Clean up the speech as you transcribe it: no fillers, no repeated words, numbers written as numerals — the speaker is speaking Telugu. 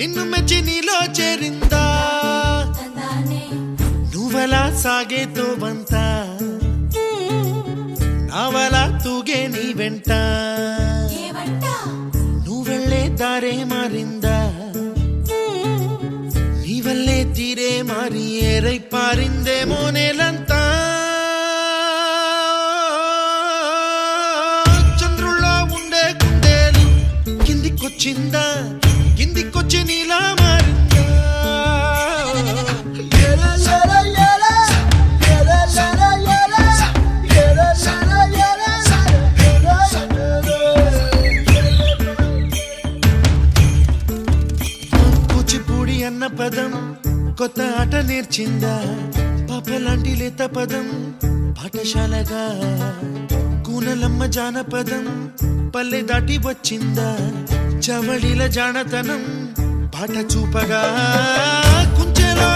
నిన్ను మెచ్చి నీలో చేరిందా నువ్వలా సాగేతో బంత నావలా తూగే నీ వెంట నువ్వెళ్ళే దారే మారిందా నీవల్లే తీరే మారి ఏరై పారిందేమో నేలంతా చంద్రుల్లో ఉండే గుండెలు కిందికొచ్చిందా కిందికొచ్చి నీలా మారిందా కూచిపూడి అన్న పదం కొత్త ఆట నేర్చిందా పాపలాంటి లేత పదం పాఠశాలగా కూనలమ్మ జానపదం పల్లె దాటి వచ్చిందా చవళిల జానతనం పాట చూపగా కుంచెలో